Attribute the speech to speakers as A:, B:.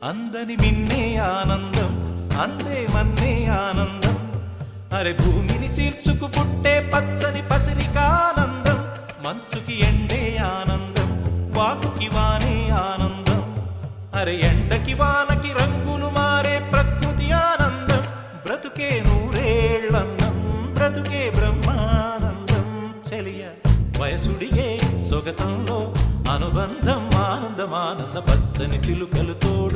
A: అందని మిన్నే ఆనందం అందే మన్నే ఆనందం అరే భూమిని చీల్చుకు పుట్టే పచ్చని పసిరికానందం మంచుకి ఎండే ఆనందం వాకుకి వానే ఆనందం అరే ఎండకి వానకి రంగులు మారే ప్రకృతి ఆనందం బ్రతుకే నూరేళ్ళన్నం బ్రతుకే బ్రహ్మానందం చెలియ వయసుడిగే సొగతంలో అనుబంధం ఆనందమానంద పచ్చని చిలుకలు తోడు